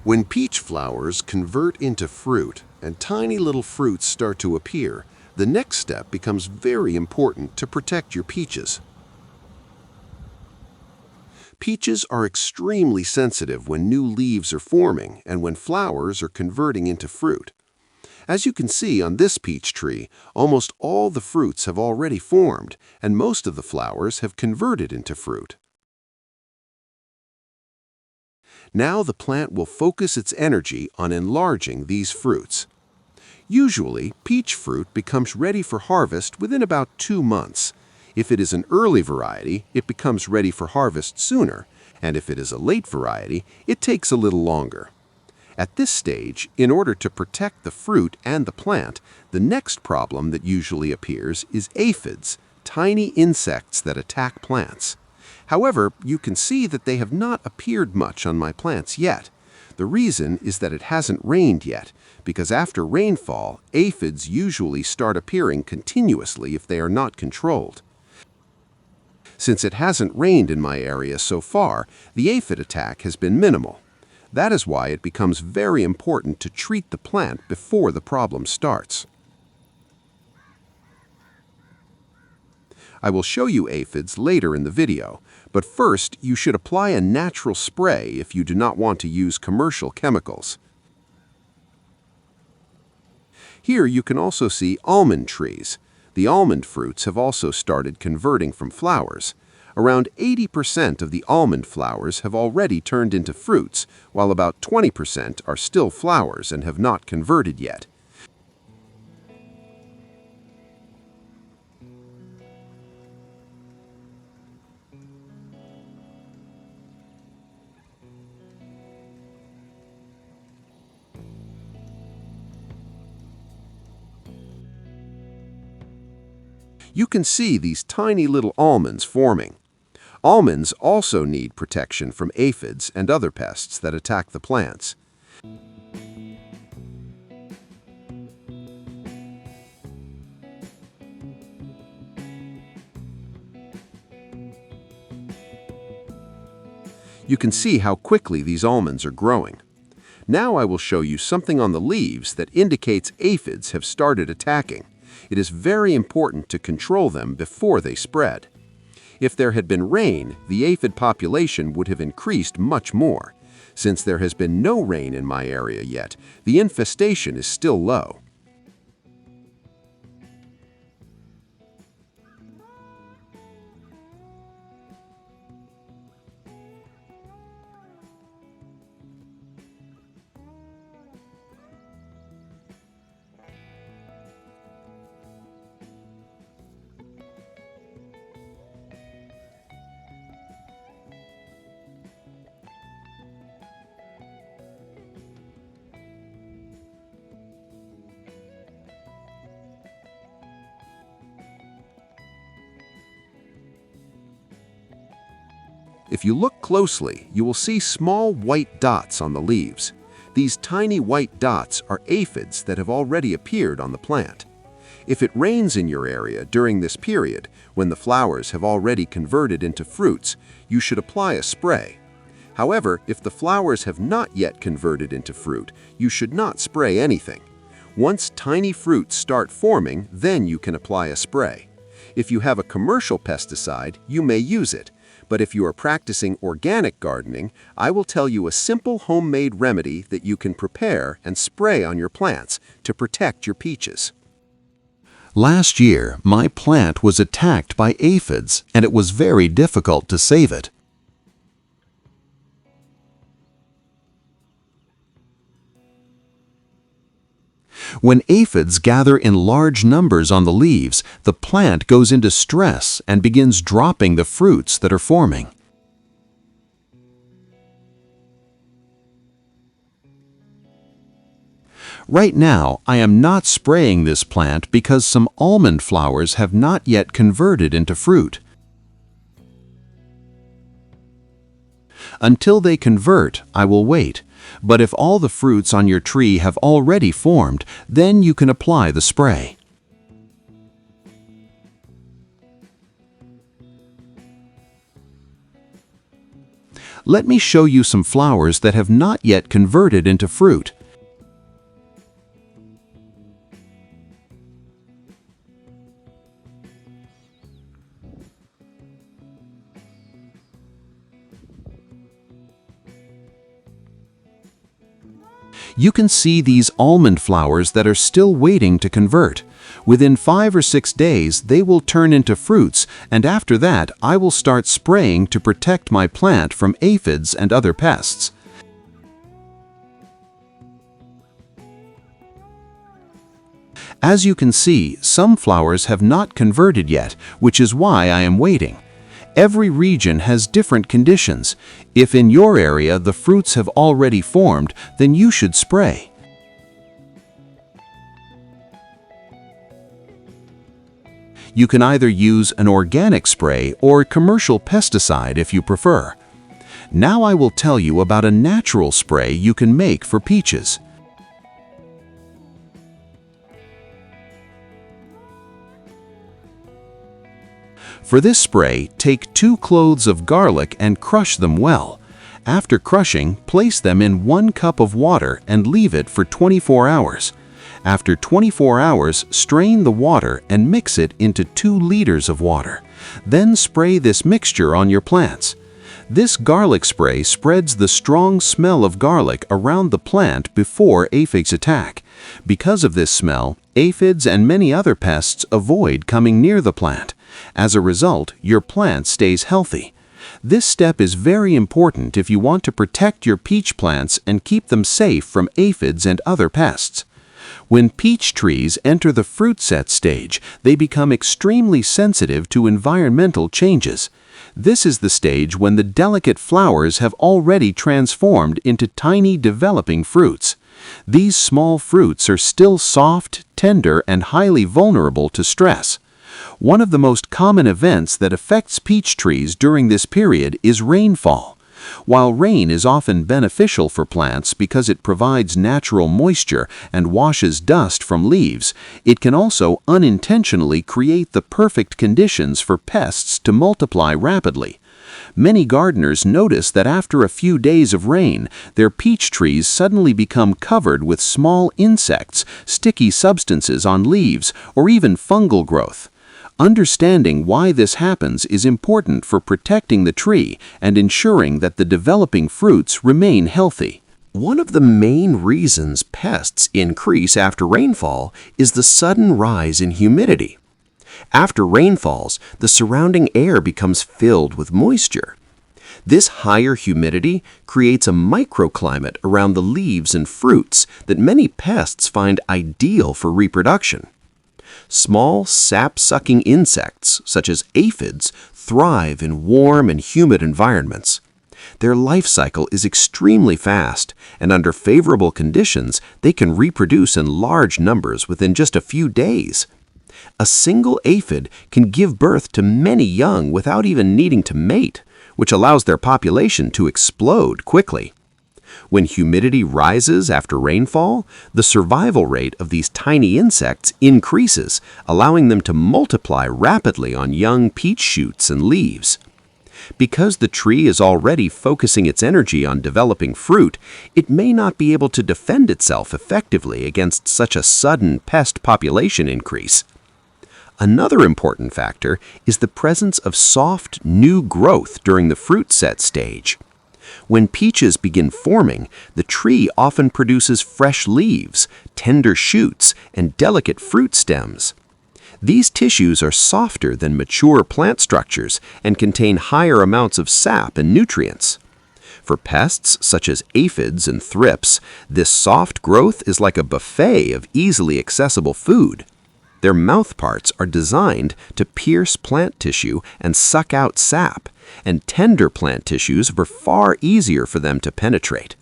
When peach flowers convert into fruit and tiny little fruits start to appear, the next step becomes very important to protect your peaches. Peaches are extremely sensitive when new leaves are forming and when flowers are converting into fruit. As you can see on this peach tree, almost all the fruits have already formed and most of the flowers have converted into fruit. Now the plant will focus its energy on enlarging these fruits. Usually, peach fruit becomes ready for harvest within about 2 months. If it is an early variety, it becomes ready for harvest sooner, and if it is a late variety, it takes a little longer. At this stage, in order to protect the fruit and the plant, the next problem that usually appears is aphids, tiny insects that attack plants. However, you can see that they have not appeared much on my plants yet. The reason is that it hasn't rained yet, because after rainfall, aphids usually start appearing continuously if they are not controlled. Since it hasn't rained in my area so far, the aphid attack has been minimal. That is why it becomes very important to treat the plant before the problem starts. I will show you aphids later in the video, but first you should apply a natural spray if you do not want to use commercial chemicals. Here you can also see almond trees. The almond fruits have also started converting from flowers. Around 80% of the almond flowers have already turned into fruits, while about 20% are still flowers and have not converted yet. You can see these tiny little almonds forming. Almonds also need protection from aphids and other pests that attack the plants. You can see how quickly these almonds are growing. Now I will show you something on the leaves that indicates aphids have started attacking. It is very important to control them before they spread. If there had been rain, the aphid population would have increased much more. Since there has been no rain in my area yet, the infestation is still low. If you look closely, you will see small white dots on the leaves. These tiny white dots are aphids that have already appeared on the plant. If it rains in your area during this period, when the flowers have already converted into fruits, you should apply a spray. However, if the flowers have not yet converted into fruit, you should not spray anything. Once tiny fruits start forming, then you can apply a spray. If you have a commercial pesticide, you may use it. But if you are practicing organic gardening, I will tell you a simple homemade remedy that you can prepare and spray on your plants to protect your peaches. Last year, my plant was attacked by aphids, and it was very difficult to save it. When aphids gather in large numbers on the leaves, the plant goes into stress and begins dropping the fruits that are forming. Right now, I am not spraying this plant because some almond flowers have not yet converted into fruit. Until they convert, I will wait. But if all the fruits on your tree have already formed, then you can apply the spray. Let me show you some flowers that have not yet converted into fruit. You can see these almond flowers that are still waiting to convert. Within 5 or 6 days, they will turn into fruits, and after that, I will start spraying to protect my plant from aphids and other pests. As you can see, some flowers have not converted yet, which is why I am waiting. Every region has different conditions. If in your area the fruits have already formed, then you should spray. You can either use an organic spray or commercial pesticide if you prefer. Now I will tell you about a natural spray you can make for peaches. For this spray, take 2 cloves of garlic and crush them well. After crushing, place them in 1 cup of water and leave it for 24 hours. After 24 hours, strain the water and mix it into 2 liters of water. Then spray this mixture on your plants. This garlic spray spreads the strong smell of garlic around the plant before aphids attack. Because of this smell, aphids and many other pests avoid coming near the plant. As a result, your plant stays healthy. This step is very important if you want to protect your peach plants and keep them safe from aphids and other pests. When peach trees enter the fruit set stage, they become extremely sensitive to environmental changes. This is the stage when the delicate flowers have already transformed into tiny developing fruits. These small fruits are still soft, tender, and highly vulnerable to stress. One of the most common events that affects peach trees during this period is rainfall. While rain is often beneficial for plants because it provides natural moisture and washes dust from leaves, it can also unintentionally create the perfect conditions for pests to multiply rapidly. Many gardeners notice that after a few days of rain, their peach trees suddenly become covered with small insects, sticky substances on leaves, or even fungal growth. Understanding why this happens is important for protecting the tree and ensuring that the developing fruits remain healthy. One of the main reasons pests increase after rainfall is the sudden rise in humidity. After rainfalls, the surrounding air becomes filled with moisture. This higher humidity creates a microclimate around the leaves and fruits that many pests find ideal for reproduction. Small sap-sucking insects, such as aphids, thrive in warm and humid environments. Their life cycle is extremely fast, and under favorable conditions, they can reproduce in large numbers within just a few days. A single aphid can give birth to many young without even needing to mate, which allows their population to explode quickly. When humidity rises after rainfall, the survival rate of these tiny insects increases, allowing them to multiply rapidly on young peach shoots and leaves. Because the tree is already focusing its energy on developing fruit, it may not be able to defend itself effectively against such a sudden pest population increase. Another important factor is the presence of soft, new growth during the fruit set stage. When peaches begin forming, the tree often produces fresh leaves, tender shoots, and delicate fruit stems. These tissues are softer than mature plant structures and contain higher amounts of sap and nutrients. For pests such as aphids and thrips, this soft growth is like a buffet of easily accessible food. Their mouthparts are designed to pierce plant tissue and suck out sap, and tender plant tissues are far easier for them to penetrate.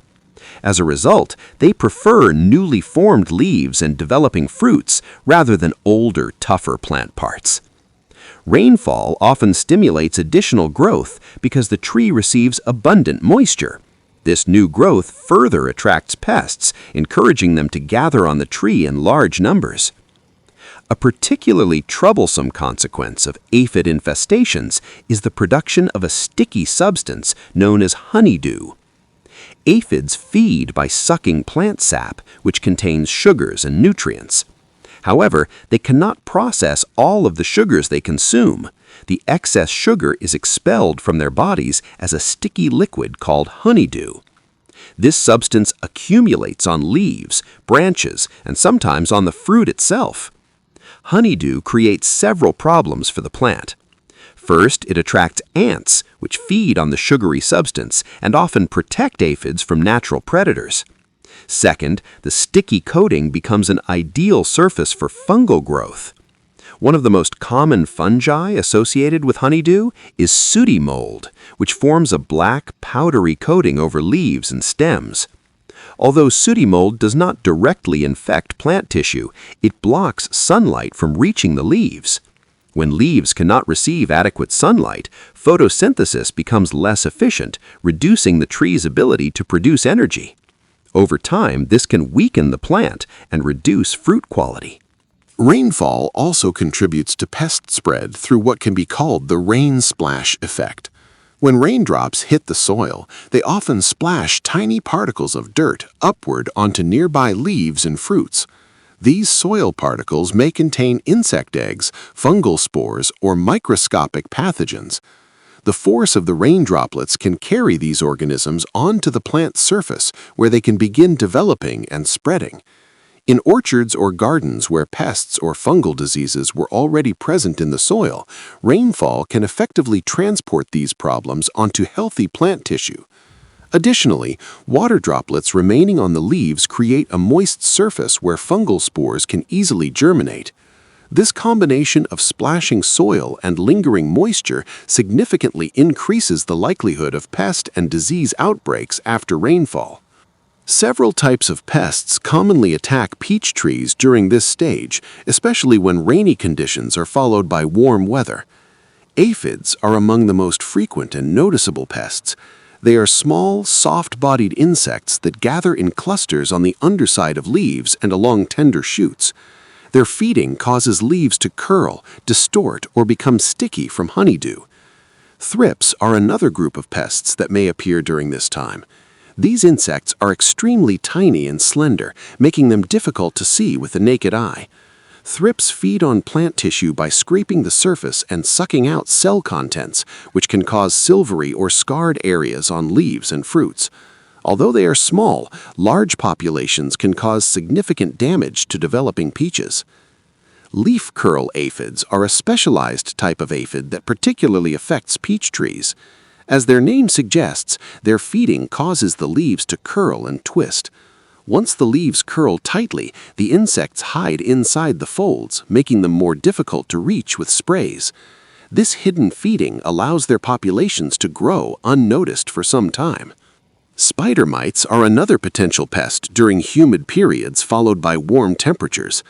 As a result, they prefer newly formed leaves and developing fruits rather than older, tougher plant parts. Rainfall often stimulates additional growth because the tree receives abundant moisture. This new growth further attracts pests, encouraging them to gather on the tree in large numbers. A particularly troublesome consequence of aphid infestations is the production of a sticky substance known as honeydew. Aphids feed by sucking plant sap, which contains sugars and nutrients. However, they cannot process all of the sugars they consume. The excess sugar is expelled from their bodies as a sticky liquid called honeydew. This substance accumulates on leaves, branches, and sometimes on the fruit itself. Honeydew creates several problems for the plant. First, it attracts ants, which feed on the sugary substance and often protect aphids from natural predators. Second, the sticky coating becomes an ideal surface for fungal growth. One of the most common fungi associated with honeydew is sooty mold, which forms a black, powdery coating over leaves and stems. Although sooty mold does not directly infect plant tissue, it blocks sunlight from reaching the leaves. When leaves cannot receive adequate sunlight, photosynthesis becomes less efficient, reducing the tree's ability to produce energy. Over time, this can weaken the plant and reduce fruit quality. Rainfall also contributes to pest spread through what can be called the rain splash effect. When raindrops hit the soil, they often splash tiny particles of dirt upward onto nearby leaves and fruits. These soil particles may contain insect eggs, fungal spores, or microscopic pathogens. The force of the rain droplets can carry these organisms onto the plant's surface, where they can begin developing and spreading. In orchards or gardens where pests or fungal diseases were already present in the soil, rainfall can effectively transport these problems onto healthy plant tissue. Additionally, water droplets remaining on the leaves create a moist surface where fungal spores can easily germinate. This combination of splashing soil and lingering moisture significantly increases the likelihood of pest and disease outbreaks after rainfall. Several types of pests commonly attack peach trees during this stage, especially when rainy conditions are followed by warm weather. Aphids are among the most frequent and noticeable pests. They are small, soft-bodied insects that gather in clusters on the underside of leaves and along tender shoots. Their feeding causes leaves to curl, distort, or become sticky from honeydew. Thrips are another group of pests that may appear during this time. These insects are extremely tiny and slender, making them difficult to see with the naked eye. Thrips feed on plant tissue by scraping the surface and sucking out cell contents, which can cause silvery or scarred areas on leaves and fruits. Although they are small, large populations can cause significant damage to developing peaches. Leaf curl aphids are a specialized type of aphid that particularly affects peach trees. As their name suggests, their feeding causes the leaves to curl and twist. Once the leaves curl tightly, the insects hide inside the folds, making them more difficult to reach with sprays. This hidden feeding allows their populations to grow unnoticed for some time. Spider mites are another potential pest during humid periods followed by warm temperatures.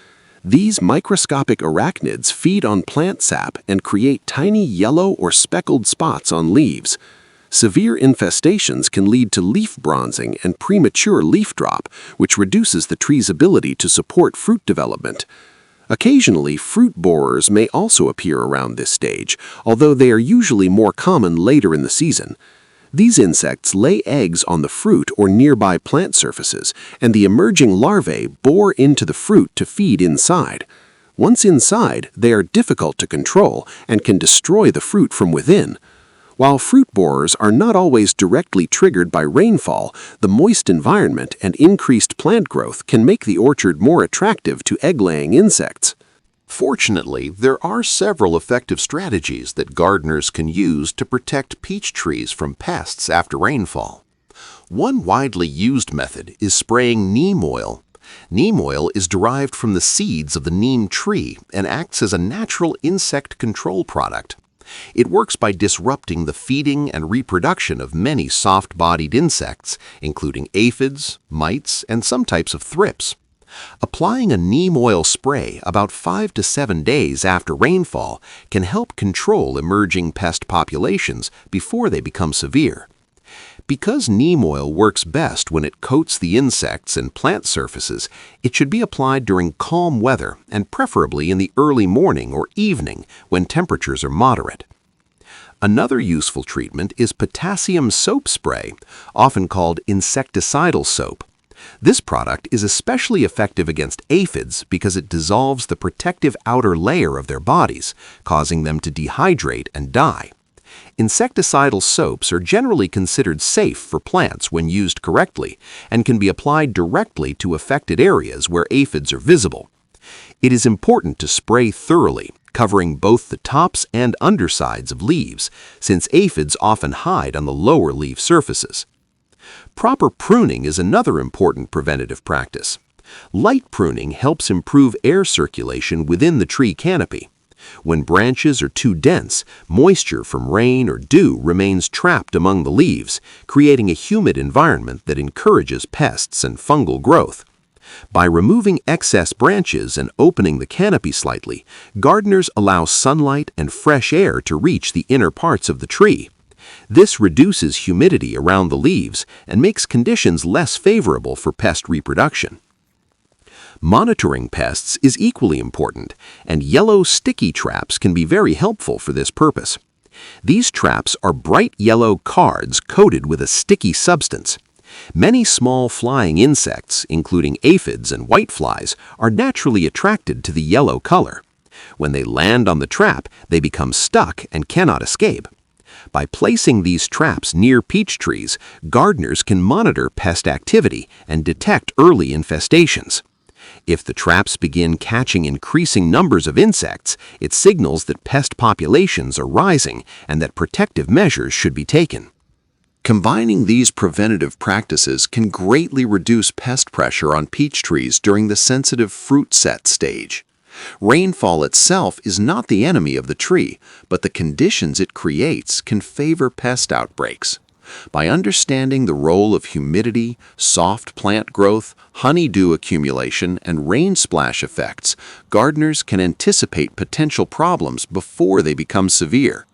These microscopic arachnids feed on plant sap and create tiny yellow or speckled spots on leaves. Severe infestations can lead to leaf bronzing and premature leaf drop, which reduces the tree's ability to support fruit development. Occasionally, fruit borers may also appear around this stage, although they are usually more common later in the season. These insects lay eggs on the fruit or nearby plant surfaces, and the emerging larvae bore into the fruit to feed inside. Once inside, they are difficult to control and can destroy the fruit from within. While fruit borers are not always directly triggered by rainfall, the moist environment and increased plant growth can make the orchard more attractive to egg-laying insects. Fortunately, there are several effective strategies that gardeners can use to protect peach trees from pests after rainfall. One widely used method is spraying neem oil. Neem oil is derived from the seeds of the neem tree and acts as a natural insect control product. It works by disrupting the feeding and reproduction of many soft-bodied insects, including aphids, mites, and some types of thrips. Applying a neem oil spray about 5 to 7 days after rainfall can help control emerging pest populations before they become severe. Because neem oil works best when it coats the insects and plant surfaces, it should be applied during calm weather and preferably in the early morning or evening when temperatures are moderate. Another useful treatment is potassium soap spray, often called insecticidal soap. This product is especially effective against aphids because it dissolves the protective outer layer of their bodies, causing them to dehydrate and die. Insecticidal soaps are generally considered safe for plants when used correctly and can be applied directly to affected areas where aphids are visible. It is important to spray thoroughly, covering both the tops and undersides of leaves, since aphids often hide on the lower leaf surfaces. Proper pruning is another important preventative practice. Light pruning helps improve air circulation within the tree canopy. When branches are too dense, moisture from rain or dew remains trapped among the leaves, creating a humid environment that encourages pests and fungal growth. By removing excess branches and opening the canopy slightly, gardeners allow sunlight and fresh air to reach the inner parts of the tree. This reduces humidity around the leaves and makes conditions less favorable for pest reproduction. Monitoring pests is equally important, and yellow sticky traps can be very helpful for this purpose. These traps are bright yellow cards coated with a sticky substance. Many small flying insects, including aphids and whiteflies, are naturally attracted to the yellow color. When they land on the trap, they become stuck and cannot escape. By placing these traps near peach trees, gardeners can monitor pest activity and detect early infestations. If the traps begin catching increasing numbers of insects, it signals that pest populations are rising and that protective measures should be taken. Combining these preventative practices can greatly reduce pest pressure on peach trees during the sensitive fruit set stage. Rainfall itself is not the enemy of the tree, but the conditions it creates can favor pest outbreaks. By understanding the role of humidity, soft plant growth, honeydew accumulation, and rain splash effects, gardeners can anticipate potential problems before they become severe.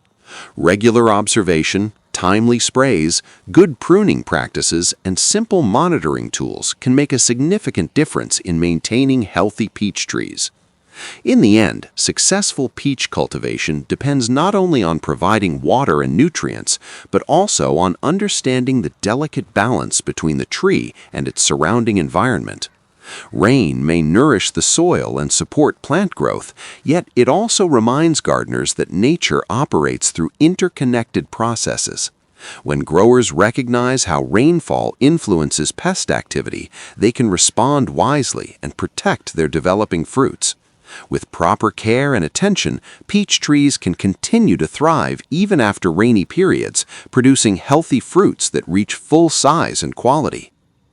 Regular observation, timely sprays, good pruning practices, and simple monitoring tools can make a significant difference in maintaining healthy peach trees. In the end, successful peach cultivation depends not only on providing water and nutrients, but also on understanding the delicate balance between the tree and its surrounding environment. Rain may nourish the soil and support plant growth, yet it also reminds gardeners that nature operates through interconnected processes. When growers recognize how rainfall influences pest activity, they can respond wisely and protect their developing fruits. With proper care and attention, peach trees can continue to thrive even after rainy periods, producing healthy fruits that reach full size and quality.